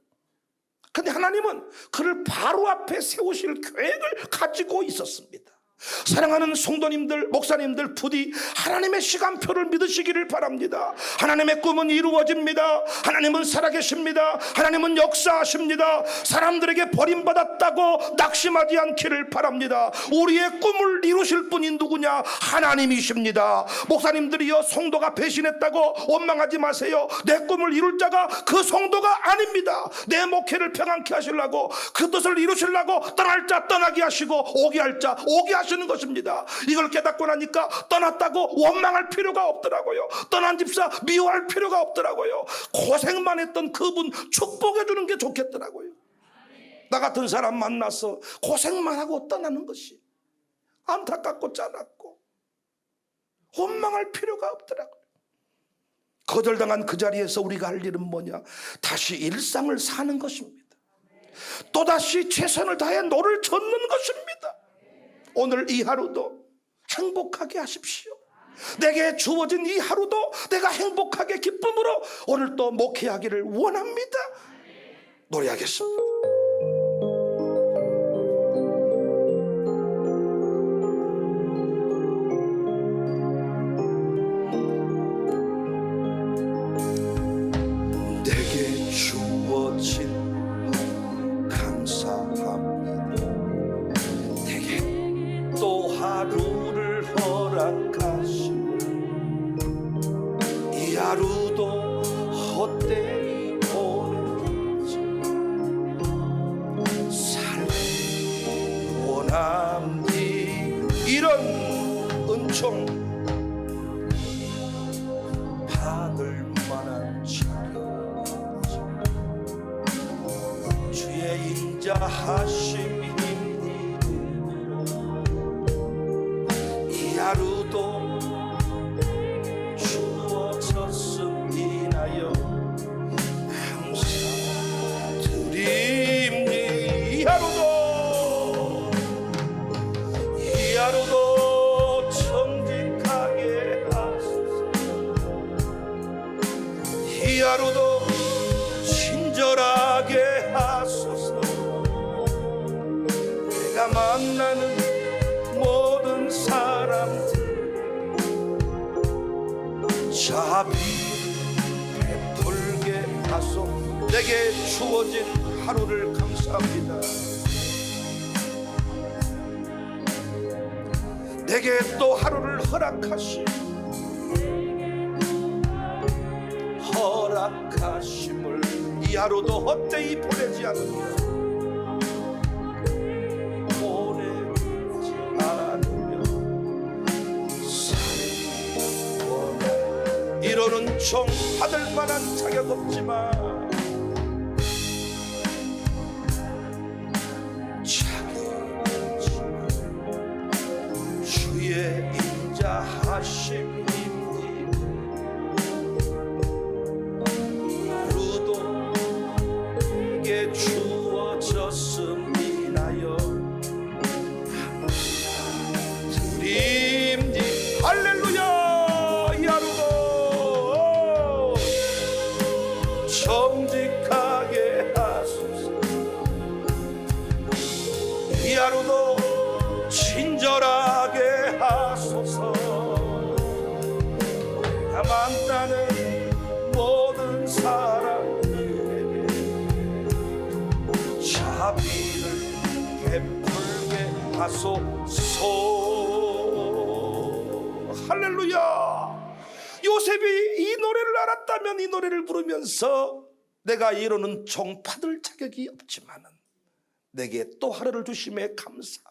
근데 하나님은 그를 바로 앞에 세우실 계획을 가지고 있었습니다. 사랑하는 성도님들, 목사님들, 부디 하나님의 시간표를 믿으시기를 바랍니다. 하나님의 꿈은 이루어집니다. 하나님은 살아계십니다. 하나님은 역사하십니다. 사람들에게 버림받았다고 낙심하지 않기를 바랍니다. 우리의 꿈을 이루실 분이 누구냐? 하나님이십니다. 목사님들이여 성도가 배신했다고 원망하지 마세요. 내 꿈을 이룰 자가 그 성도가 아닙니다. 내 목회를 평안케 하시려고 그 뜻을 이루시려고 떠날 자 떠나게 하시고 오게 할 자 오게 하시는 것입니다. 이걸 깨닫고 나니까 떠났다고 원망할 필요가 없더라고요. 떠난 집사 미워할 필요가 없더라고요. 고생만 했던 그분 축복해 주는 게 좋겠더라고요. 나 같은 사람 만나서 고생만 하고 떠나는 것이 안타깝고 짠하고 원망할 필요가 없더라고요. 거절당한 그 자리에서 우리가 할 일은 뭐냐? 다시 일상을 사는 것입니다. 또다시 최선을 다해 노를 젓는 것입니다. 오늘 이 하루도 행복하게 하십시오. 내게 주어진 이 하루도 내가 행복하게 기쁨으로 오늘 또 목회하기를 원합니다. 노래하겠습니다. 내게 주어진 또 하루를 허락하시고 이 하루도 헛되이 보내지 인자하심 이 하루도 주어졌음 인하여 감사드립니다. 이 하루도 정직하게 하소서. 이 하루도 친절하게 하소서. 내가 만나는 모든 사람들 자비 베풀게 하소. 내게 주어진 하루를 감사합니다. 내게 또 하루를 허락하심을 이 하루도 헛되이 보내지 않으며 이러는 종 받을 만한 자격 없지만 주의 인자하심 하루도 내게 주어졌음 인하여 감사드립니다. 할렐루야. 정직하게 하소서. 이 하루도 친절하게 하소서. 내가 만나는 모든 사람들에게 자비를 베풀게 하소서. 할렐루야. 요셉이 이 노래를 알았다면 이 노래를 부르면서 내가 이루는 종 받을 자격이 없지만은 내게 또 하루를 주심에 감사합니다.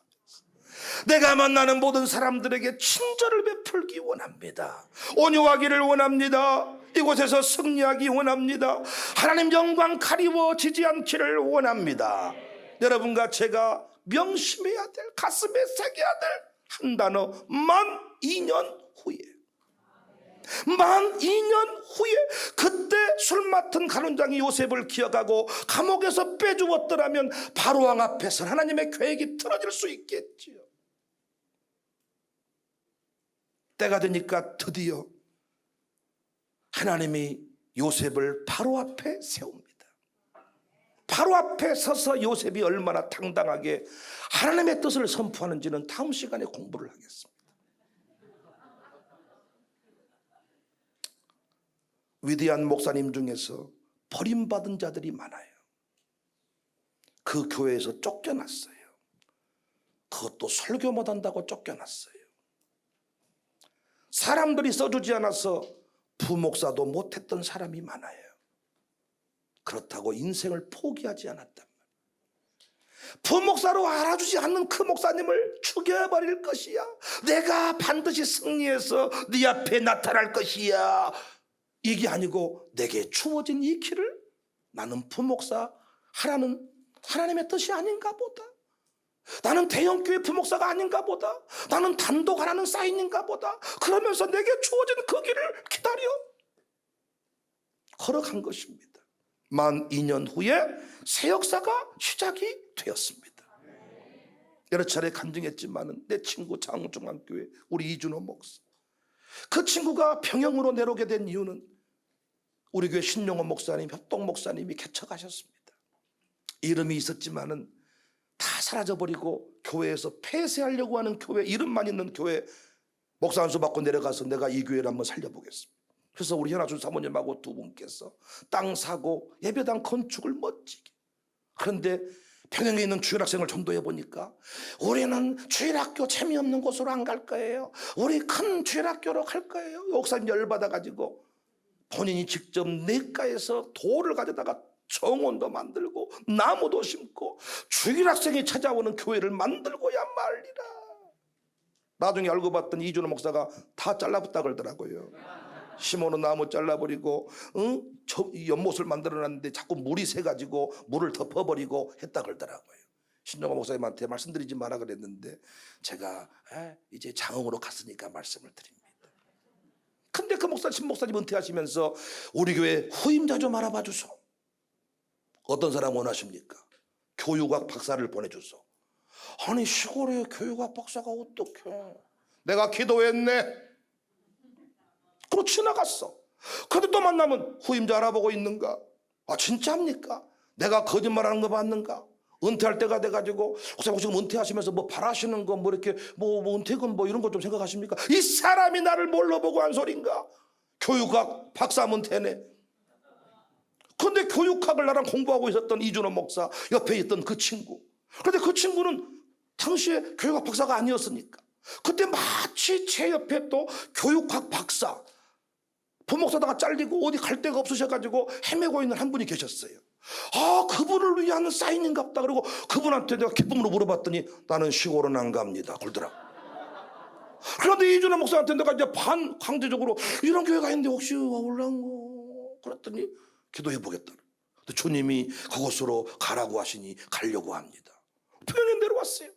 내가 만나는 모든 사람들에게 친절을 베풀기 원합니다. 온유하기를 원합니다. 이곳에서 승리하기 원합니다. 하나님 영광 가리워지지 않기를 원합니다. 여러분과 제가 명심해야 될, 가슴에 새겨야 될 한 단어, 만 2년 후에. 만 2년 후에 그때 술 맡은 간원장이 요셉을 기억하고 감옥에서 빼주었더라면 바로왕 앞에서 하나님의 계획이 틀어질 수 있겠지요. 때가 되니까 드디어 하나님이 요셉을 바로 앞에 세웁니다. 바로 앞에 서서 요셉이 얼마나 당당하게 하나님의 뜻을 선포하는지는 다음 시간에 공부를 하겠습니다. 위대한 목사님 중에서 버림받은 자들이 많아요. 그 교회에서 쫓겨났어요. 그것도 설교 못한다고 쫓겨났어요. 사람들이 써주지 않아서 부목사도 못했던 사람이 많아요. 그렇다고 인생을 포기하지 않았단 말이에요. 부목사로 알아주지 않는 그 목사님을 죽여버릴 것이야. 내가 반드시 승리해서 네 앞에 나타날 것이야. 이게 아니고 내게 주어진 이 길을 나는 부목사 하라는 하나님의 뜻이 아닌가 보다. 나는 대형교회 부목사가 아닌가 보다. 나는 단독하라는 사인인가 보다. 그러면서 내게 주어진 그 길을 기다려 걸어간 것입니다. 만 2년 후에 새 역사가 시작이 되었습니다. 여러 차례 간증했지만 내 친구 장중앙교회 우리 이준호 목사, 그 친구가 평영으로 내려오게 된 이유는 우리 교회 신용원 목사님, 협동 목사님이 개척하셨습니다. 이름이 있었지만은 다 사라져버리고 교회에서 폐쇄하려고 하는 교회, 이름만 있는 교회 목사 안수 받고 내려가서 내가 이 교회를 한번 살려보겠습니다. 그래서 우리 현아준 사모님하고 두 분께서 땅 사고 예배당 건축을 멋지게. 그런데 평양에 있는 주일학생을 전도해 보니까 우리는 주일학교 재미없는 곳으로 안 갈 거예요. 우리 큰 주일학교로 갈 거예요. 목사님 열받아가지고 본인이 직접 냇가에서 돌을 가져다가 정원도 만들고 나무도 심고 주일학생이 찾아오는 교회를 만들고야 말리라. 나중에 알고 봤더니 이준호 목사가 다 잘라붙다 그러더라고요. 심어놓은 나무 잘라버리고 연못을 만들어놨는데 자꾸 물이 새가지고 물을 덮어버리고 했다 그러더라고요. 신정호 목사님한테 말씀드리지 마라 그랬는데 제가 이제 장흥으로 갔으니까 말씀을 드립니다. 근데 그 신목사님 은퇴하시면서 우리 교회 후임자 좀 알아봐 주소. 어떤 사람 원하십니까? 교육학 박사를 보내주소. 아니 시골에 교육학 박사가 어떡해. 내가 기도했네. 그러고 지나갔어. 그런데 또 만나면 후임자 알아보고 있는가? 아 진짜입니까? 내가 거짓말하는 거 맞는가? 은퇴할 때가 돼가지고 혹시 지금 은퇴하시면서 뭐 바라시는 거 뭐 이렇게 뭐 은퇴금 뭐 이런 거 좀 생각하십니까? 이 사람이 나를 뭘로 보고 한 소린가? 교육학 박사면 되네. 그런데 교육학을 나랑 공부하고 있었던 이준호 목사 옆에 있던 그 친구. 그런데 그 친구는 당시에 교육학 박사가 아니었으니까 그때 마치 제 옆에 또 교육학 박사 부목사다가 잘리고 어디 갈 데가 없으셔가지고 헤매고 있는 한 분이 계셨어요. 아 그분을 위한 사인인갑다. 그리고 그분한테 내가 기쁨으로 물어봤더니 나는 시골은 안 갑니다 그러더라고. 그런데 이준호 목사한테 내가 이제 강제적으로 이런 교회가 있는데 혹시 와볼랑고 그랬더니 기도해 보겠다. 근데 주님이 그곳으로 가라고 하시니 가려고 합니다. 평양 내려왔어요.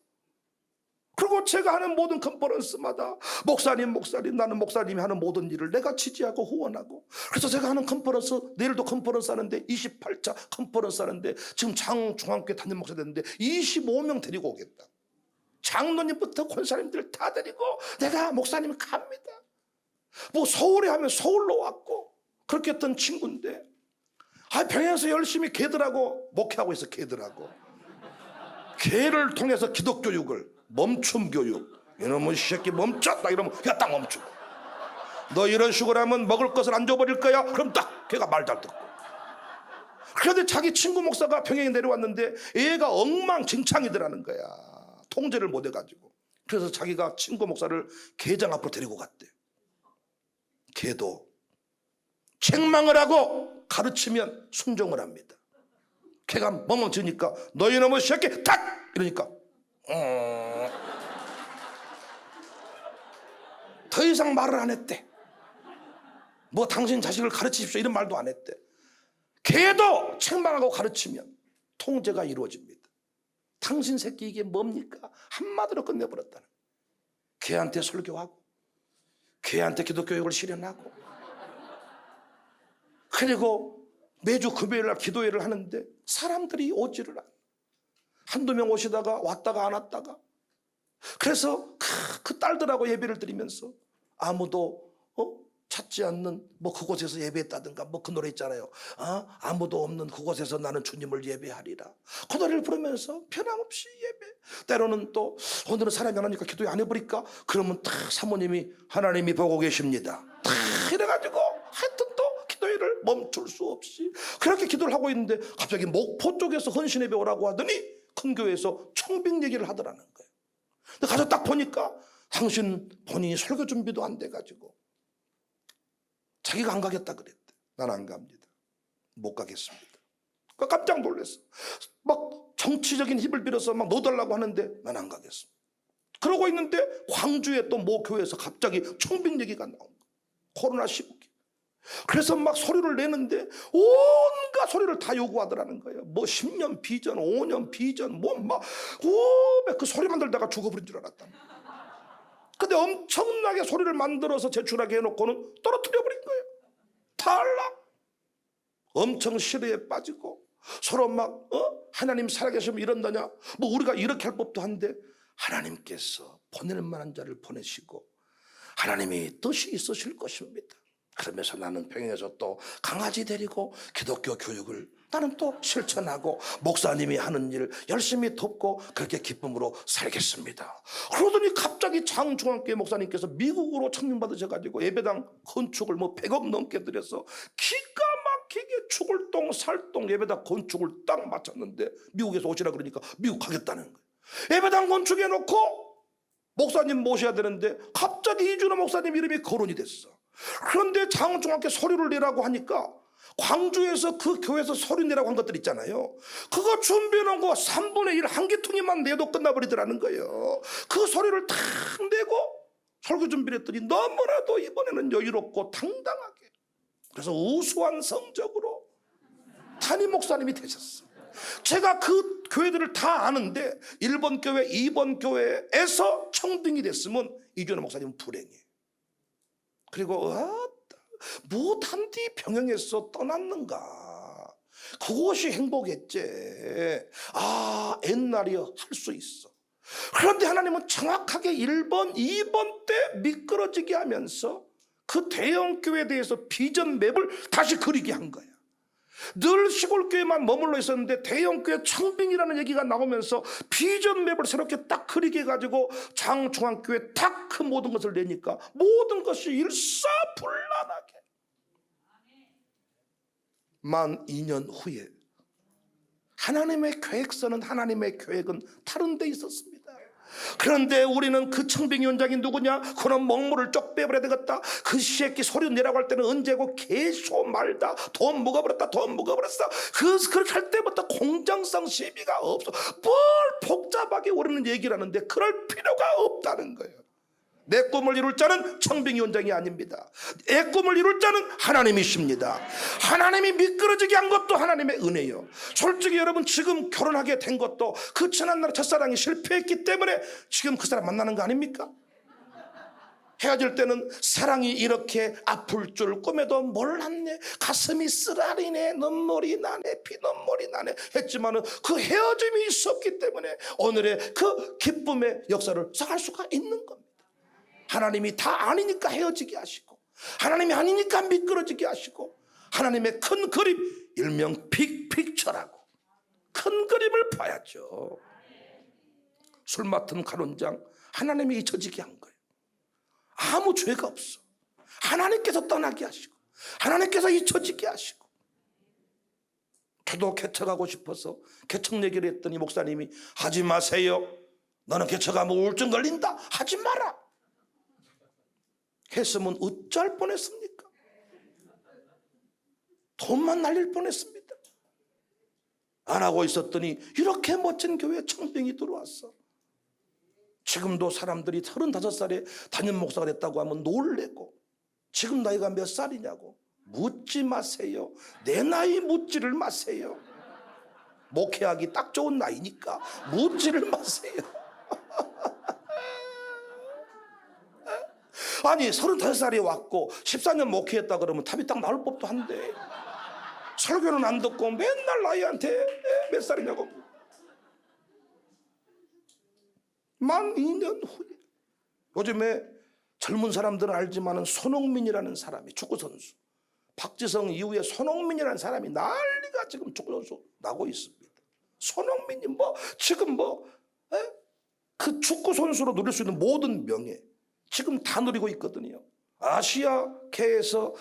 그리고 제가 하는 모든 컨퍼런스마다 목사님 나는 목사님이 하는 모든 일을 내가 지지하고 후원하고, 그래서 제가 하는 컨퍼런스, 내일도 컨퍼런스 하는데 28차 컨퍼런스 하는데 지금 장중앙교회 담임 목사 됐는데 25명 데리고 오겠다. 장로님부터 권사님들 다 데리고 내가 목사님 갑니다. 뭐 서울에 하면 서울로 왔고 그렇게 했던 친구인데 평양에서 열심히 걔들하고 목회하고 있어. 걔를 통해서 기독교육을 멈춤 교육. 이놈의 새끼 멈췄다 이러면 야 딱 멈추고, 너 이런 식으로 하면 먹을 것을 안 줘버릴 거야. 그럼 딱 걔가 말 잘 듣고. 그런데 자기 친구 목사가 평양에 내려왔는데 얘가 엉망진창이더라는 거야. 통제를 못 해가지고. 그래서 자기가 친구 목사를 계장 앞으로 데리고 갔대. 걔도 책망을 하고 가르치면 순종을 합니다. 걔가 멍멍지니까 너 이놈의 새끼 탁 이러니까 더 이상 말을 안 했대. 뭐 당신 자식을 가르치십시오 이런 말도 안 했대. 걔도 책망하고 가르치면 통제가 이루어집니다. 당신 새끼 이게 뭡니까? 한마디로 끝내버렸다는. 걔한테 설교하고 걔한테 기독교육을 실현하고, 그리고 매주 금요일날 기도회를 하는데 사람들이 오지를 않아. 한두 명 오시다가 왔다가 안 왔다가. 그래서 그 딸들하고 예배를 드리면서 아무도 찾지 않는 뭐 그곳에서 예배했다든가 뭐 그 노래 있잖아요. 아무도 없는 그곳에서 나는 주님을 예배하리라. 그 노래를 부르면서 변함없이 예배. 때로는 또 오늘은 사람이 안 하니까 기도회 안 해버릴까? 그러면 딱 사모님이 하나님이 보고 계십니다. 딱 이래가지고 하여튼 또 기도회를 멈출 수 없이 그렇게 기도를 하고 있는데 갑자기 목포 쪽에서 헌신 예배 오라고 하더니 큰 교회에서 청빙 얘기를 하더라는 거예요. 근데 가서 딱 보니까 당신 본인이 설교 준비도 안 돼가지고 자기가 안 가겠다 그랬대. 난 안 갑니다. 못 가겠습니다. 깜짝 놀랐어. 막 정치적인 힘을 빌어서 막 넣어달라고 하는데 난 안 가겠습니다. 그러고 있는데 광주의 또 모 교회에서 갑자기 청빙 얘기가 나온 거야. 코로나 시국에. 그래서 막 소리를 내는데 온갖 소리를 다 요구하더라는 거예요. 뭐 10년 비전, 5년 비전, 뭐 막 그 소리만 들다가 죽어버린 줄 알았다. 근데 엄청나게 소리를 만들어서 제출하게 해놓고는 떨어뜨려버린 거예요. 탈락. 엄청 시대에 빠지고 서로 막 하나님 살아계시면 이런다냐, 뭐 우리가 이렇게 할 법도 한데 하나님께서 보낼 만한 자를 보내시고 하나님이 뜻이 있으실 것입니다. 그러면서 나는 평양에서 또 강아지 데리고 기독교 교육을 나는 또 실천하고 목사님이 하는 일 열심히 돕고 그렇게 기쁨으로 살겠습니다. 그러더니 갑자기 장중앙교회 목사님께서 미국으로 청명받으셔가지고 예배당 건축을 뭐 100억 넘게 들여서 기가 막히게 죽을 똥 살똥 예배당 건축을 딱 마쳤는데 미국에서 오시라 그러니까 미국 가겠다는 거예요. 예배당 건축해놓고 목사님 모셔야 되는데 갑자기 이준호 목사님 이름이 거론이 됐어. 그런데 장중학교 서류를 내라고 하니까 광주에서 그 교회에서 서류 내라고 한 것들 있잖아요. 그거 준비해놓은 거 3분의 1 한 기퉁이만 내도 끝나버리더라는 거예요. 그 서류를 탁 내고 설교 준비를 했더니 너무나도 이번에는 여유롭고 당당하게 그래서 우수한 성적으로 담임 목사님이 되셨어요. 제가 그 교회들을 다 아는데 1번 교회, 2번 교회에서 청빙이 됐으면 이준호 목사님은 불행이에요. 그리고 못한 뒤 병영에서 떠났는가, 그것이 행복했지. 옛날이여 할 수 있어. 그런데 하나님은 정확하게 1번, 2번 때 미끄러지게 하면서 그 대형교회에 대해서 비전 맵을 다시 그리게 한 거야. 늘 시골교회만 머물러 있었는데 대형교회 청빙이라는 얘기가 나오면서 비전 맵을 새롭게 딱 그리게 해가지고 장중앙교회 딱 그 모든 것을 내니까 모든 것이 일사불란하게 만 2년 후에 하나님의 계획서는, 하나님의 계획은 다른 데 있었습니다. 그런데 우리는 그 청빙위원장이 누구냐? 그는 먹물을 쪽 빼버려야 되겠다. 그 새끼 소리 내라고 할 때는 언제고 계속 말다. 돈 묵어버렸다, 돈 묵어버렸어. 그렇게 할 때부터 공정성 시비가 없어. 뭘 복잡하게 우리는 얘기를 하는데 그럴 필요가 없다는 거예요. 내 꿈을 이룰 자는 청빙위원장이 아닙니다. 내 꿈을 이룰 자는 하나님이십니다. 하나님이 미끄러지게 한 것도 하나님의 은혜요. 솔직히 여러분, 지금 결혼하게 된 것도 그 지난날 첫사랑이 실패했기 때문에 지금 그 사람 만나는 거 아닙니까? 헤어질 때는 사랑이 이렇게 아플 줄 꿈에도 몰랐네, 가슴이 쓰라리네, 눈물이 나네, 피눈물이 나네 했지만은 그 헤어짐이 있었기 때문에 오늘의 그 기쁨의 역사를 쌓을 수가 있는 겁니다. 하나님이 다 아니니까 헤어지게 하시고, 하나님이 아니니까 미끄러지게 하시고, 하나님의 큰 그림, 일명 빅픽처라고 큰 그림을 봐야죠. 술 맡은 간원장 하나님이 잊혀지게 한 거예요. 아무 죄가 없어. 하나님께서 떠나게 하시고, 하나님께서 잊혀지게 하시고. 저도 개척하고 싶어서 개척 얘기를 했더니 목사님이 하지 마세요. 너는 개척하면 우울증 걸린다. 하지 마라. 했으면 어쩔 뻔했습니까? 돈만 날릴 뻔했습니다. 안 하고 있었더니 이렇게 멋진 교회에 청빙이 들어왔어. 지금도 사람들이 35살에 담임 목사가 됐다고 하면 놀래고, 지금 나이가 몇 살이냐고 묻지 마세요. 내 나이 묻지를 마세요. 목회하기 딱 좋은 나이니까 묻지를 마세요. 아니 35살이 왔고 14년 목회했다 그러면 답이 딱 나올 법도 한데, 설교는 안 듣고 맨날 나이한테 몇 살이냐고. 만 2년 후에, 요즘에 젊은 사람들은 알지만은 손흥민이라는 사람이, 축구선수, 박지성 이후에 손흥민이라는 사람이 난리가 지금 축구선수 나고 있습니다. 손흥민이 지금 그 축구선수로 누릴 수 있는 모든 명예 지금 다 누리고 있거든요. 아시아계에서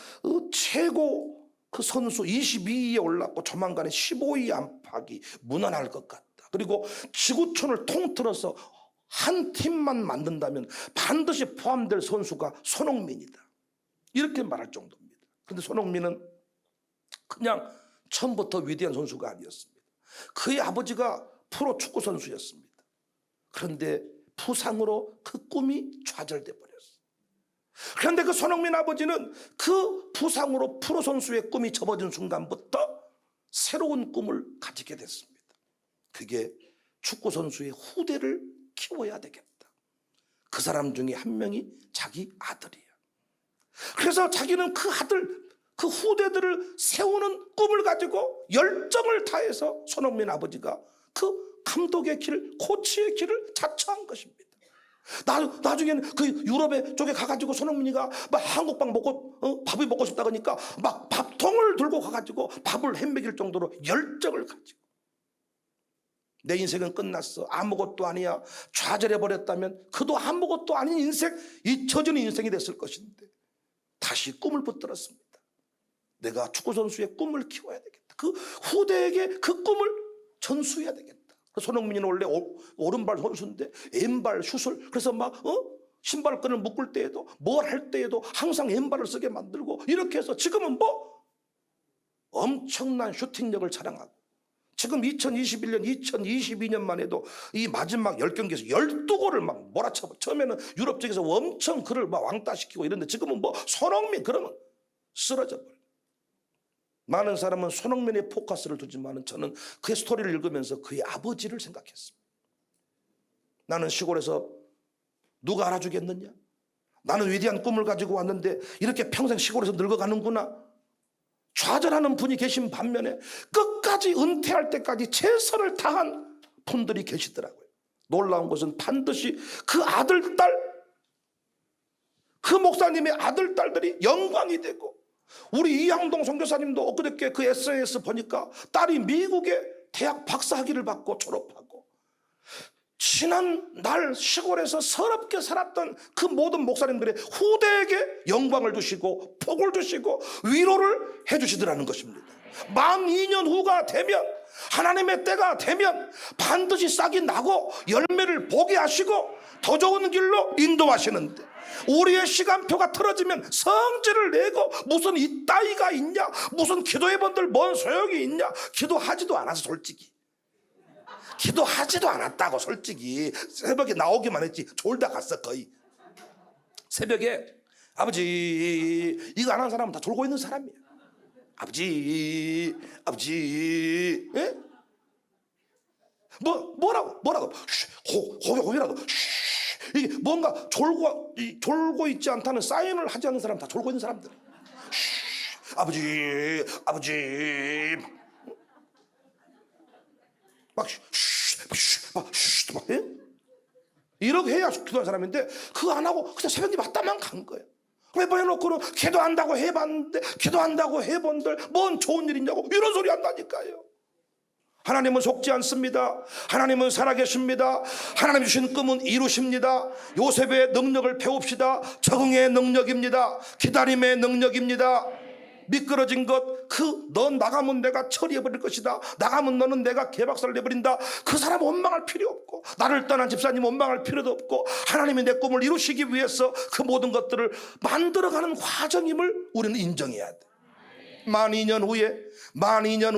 최고 그 선수 22위에 올랐고 조만간에 15위 안팎이 무난할 것 같다. 그리고 지구촌을 통틀어서 한 팀만 만든다면 반드시 포함될 선수가 손흥민이다. 이렇게 말할 정도입니다. 그런데 손흥민은 그냥 처음부터 위대한 선수가 아니었습니다. 그의 아버지가 프로 축구 선수였습니다. 그런데 부상으로 그 꿈이 좌절돼 버렸어요. 그런데 그 손흥민 아버지는 그 부상으로 프로 선수의 꿈이 접어진 순간부터 새로운 꿈을 가지게 됐습니다. 그게 축구 선수의 후대를 키워야 되겠다. 그 사람 중에 한 명이 자기 아들이에요. 그래서 자기는 그 아들, 그 후대들을 세우는 꿈을 가지고 열정을 다해서 손흥민 아버지가 그 감독의 길, 코치의 길을 자처한 것입니다. 나중에는 그 유럽에 쪽에 가가지고 손흥민이가 막 한국밥 먹고 밥을 먹고 싶다 그러니까 막 밥통을 들고 가가지고 밥을 헤매길 정도로 열정을 가지고, 내 인생은 끝났어, 아무것도 아니야, 좌절해버렸다면 그도 아무것도 아닌 인생, 잊혀지는 인생이 됐을 것인데 다시 꿈을 붙들었습니다. 내가 축구선수의 꿈을 키워야 되겠다. 그 후대에게 그 꿈을 전수해야 되겠다. 손흥민은 원래 오른발 선수인데 왼발 슛을, 그래서 신발끈을 묶을 때에도 뭘 할 때에도 항상 왼발을 쓰게 만들고, 이렇게 해서 지금은 엄청난 슈팅력을 자랑하고, 지금 2021년 2022년만 해도 이 마지막 10경기에서 12골을 막 몰아쳐. 처음에는 유럽 쪽에서 엄청 그를 막 왕따시키고 이런데 지금은 손흥민 그러면 쓰러져 버려. 많은 사람은 손흥민의 포커스를 두지만 저는 그의 스토리를 읽으면서 그의 아버지를 생각했습니다. 나는 시골에서 누가 알아주겠느냐? 나는 위대한 꿈을 가지고 왔는데 이렇게 평생 시골에서 늙어가는구나. 좌절하는 분이 계신 반면에 끝까지 은퇴할 때까지 최선을 다한 분들이 계시더라고요. 놀라운 것은 반드시 그 아들, 딸, 그 목사님의 아들, 딸들이 영광이 되고, 우리 이양동 선교사님도 엊그저께 그 SNS 보니까 딸이 미국에 대학 박사학위를 받고 졸업하고, 지난 날 시골에서 서럽게 살았던 그 모든 목사님들의 후대에게 영광을 주시고 복을 주시고 위로를 해주시더라는 것입니다. 만 2년 후가 되면, 하나님의 때가 되면 반드시 싹이 나고 열매를 보게 하시고 더 좋은 길로 인도하시는데, 우리의 시간표가 틀어지면 성질을 내고 무슨 이따위가 있냐, 무슨 기도해본들 뭔 소용이 있냐. 기도하지도 않아서 솔직히, 기도하지도 않았다고 솔직히. 새벽에 나오기만 했지 졸다 갔어. 거의 새벽에 아버지 이거 안 하는 사람은 다 졸고 있는 사람이야. 아버지 예? 뭐라고 호비라도 이게 뭔가 졸고 있지 않다는 사인을 하지 않는 사람 다 졸고 있는 사람들. 아버지 막 예? 이렇게 해야 기도한 사람인데 그거 안 하고 그냥 새벽에 왔다만 간 거예요. 왜 해놓고는 기도한다고 해봤는데, 기도한다고 해본들 뭔 좋은 일이냐고 이런 소리 한다니까요. 하나님은 속지 않습니다. 하나님은 살아계십니다. 하나님 주신 꿈은 이루십니다. 요셉의 능력을 배웁시다. 적응의 능력입니다. 기다림의 능력입니다. 미끄러진 것, 넌 나가면 내가 처리해버릴 것이다. 나가면 너는 내가 개박살을 내버린다. 그 사람 원망할 필요 없고, 나를 떠난 집사님 원망할 필요도 없고, 하나님이 내 꿈을 이루시기 위해서 그 모든 것들을 만들어가는 과정임을 우리는 인정해야 돼. 만 2년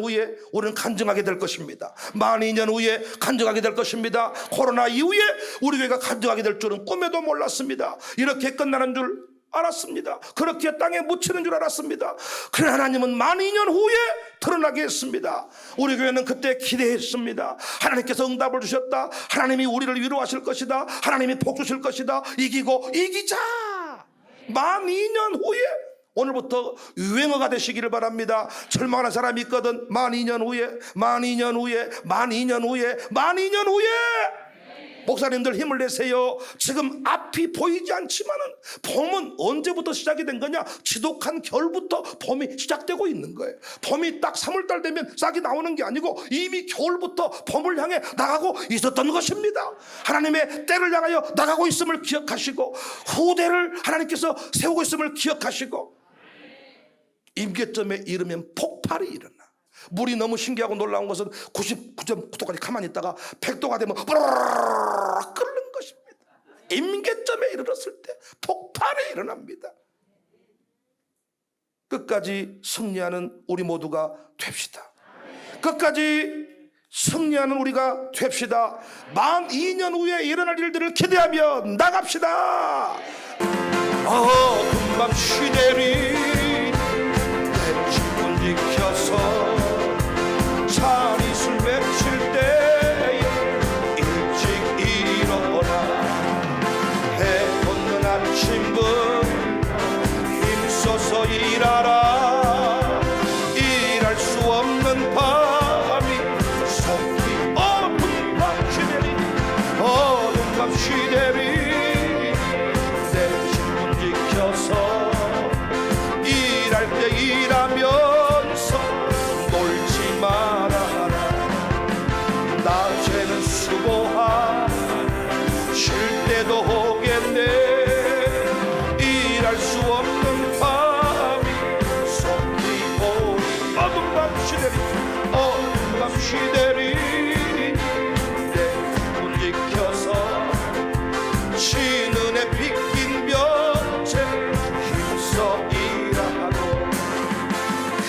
후에 우리는 간증하게 될 것입니다. 만 2년 후에 간증하게 될 것입니다. 코로나 이후에 우리 교회가 간증하게 될 줄은 꿈에도 몰랐습니다. 이렇게 끝나는 줄 알았습니다. 그렇게 땅에 묻히는 줄 알았습니다. 그러나 하나님은 만 2년 후에 드러나게 했습니다. 우리 교회는 그때 기대했습니다. 하나님께서 응답을 주셨다. 하나님이 우리를 위로하실 것이다. 하나님이 복 주실 것이다. 이기고 이기자. 만 2년 후에, 오늘부터 유행어가 되시기를 바랍니다. 절망하는 사람이 있거든. 만 2년 후에 목사님들 힘을 내세요. 지금 앞이 보이지 않지만은 봄은 언제부터 시작이 된 거냐? 지독한 겨울부터 봄이 시작되고 있는 거예요. 봄이 딱 3월달 되면 싹이 나오는 게 아니고 이미 겨울부터 봄을 향해 나가고 있었던 것입니다. 하나님의 때를 향하여 나가고 있음을 기억하시고, 후대를 하나님께서 세우고 있음을 기억하시고, 임계점에 이르면 폭발이 일어나. 물이 너무 신기하고 놀라운 것은 99.9도까지 가만히 있다가 100도가 되면 뿌르르르 끓는 것입니다. 임계점에 이르렀을 때 폭발이 일어납니다. 끝까지 승리하는 우리 모두가 됩시다. 끝까지 승리하는 우리가 됩시다. 만 2년 후에 일어날 일들을 기대하며 나갑시다. 금방 시대리 내 집을 지켜서 차리술 외칠 때에 일찍 일어나 해 돋는 아침은 힘써서 일하라. 일할 수 없는 밤이 속히 어둠 밤 시대리 내 집을 지켜서 일할 때 일하면서 놀지 말아라. 낮에는 수고하 쉴 때도 오겠네. 일할 수 없는 밤이 속히 오니 어둠 밤 시대리 내 꿈을 지켜서 신은에 빗긴 볕에 힘써 일하고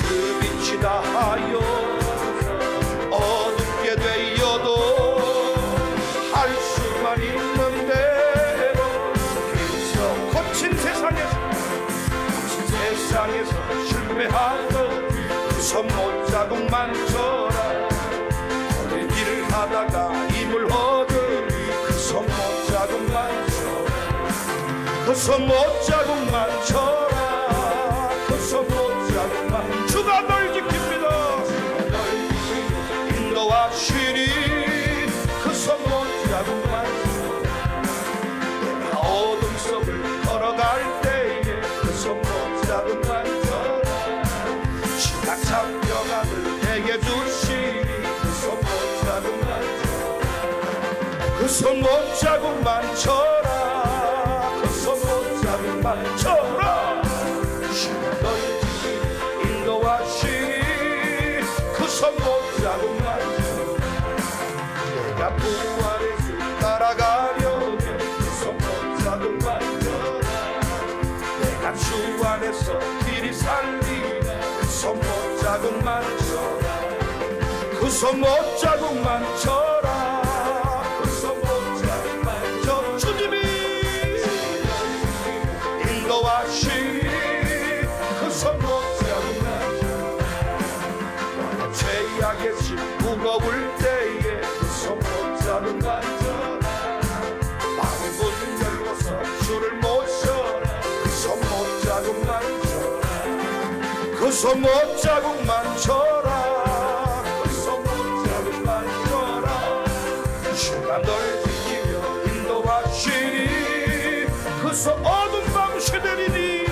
그 빛이 닿아요 어둡게 되어도 할 수만 있는 대로 힘써 거친 세상에서 실패하고 그 손못자국만 쳐라. 오랜 일을 하다가 힘을 얻으니 그 손못자국만 쳐라. 그 손못자국만 쳐라. 그 손못자국만. 주가 널 지킵니다. 인도하시니 그 손못자국만 쳐라. 내가 어둠 속을 걸어갈 때에 그 손못자국만 쳐라. 시각 잡혀가들 내게 주시니 그 손못자국만 쳐라. 그 손못자국만 쳐라. 그 손못자국만 쳐라. 주가 너희 인도하시니 그 손못자국만 쳐라. 내가 부활의 길 따라가려면 그 손못자국만 쳐라. 내가 주 안에서 길이 살리네 그 손못자국만 쳐라. 그 손못자국만 쳐라. 그 손못자국만 쳐. 주님이 인도하시니 그 손못자국만 쳐라. 죄악의 짐 무거울 때에 그 손못자국만 쳐라. 마음문 열고서 주를 모셔라. 그 손못자국만 쳐라. 그 손못자국만 쳐라. 그 손못자국만 쳐라. 주가 널 지키며 인도하시니 그 손 어둠 밤 시대리니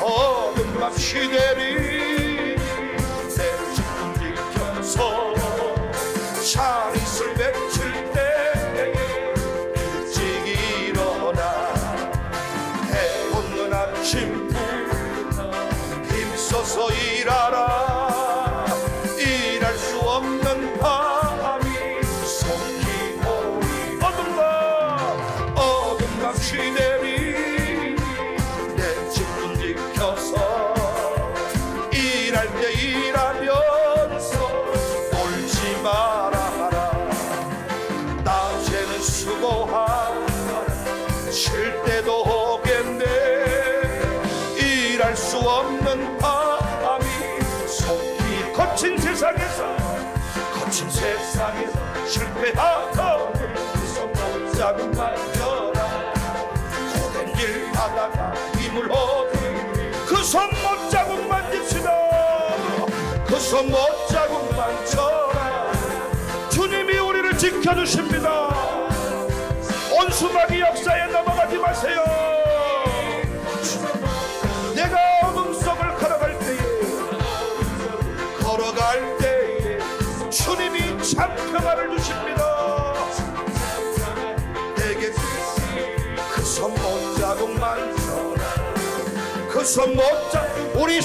어둠 밤 시대리니 내 집 지켜서 샤릿을 외칠 때에 일찍 일어나 해 없는 아침부터 힘써서 일하라. 일할 수 없는 밤이 속히 오리. 어둠 밤 시내리 내 집문 지켜서 일할 때 일하면서 놀지 말아라. 낮에는 수고하라. 쉴 때도 오겠네. 일할 수 없는 밤이 속히 거친 세상에서 실패하던 그 손못자국만 쳐라. 고된 일 하다가 힘을 얻으니 그 손못자국만 칩시다. 그 손못자국만 쳐라. 주님이 우리를 지켜주십니다. 온수막이 역사에 넘어가지 마세요. 내가 어둠 속을 걸어갈 때에 주님이 참 평화를 주십니다. 내게 그 손못자국만 쳐라. 그 손못자국 우리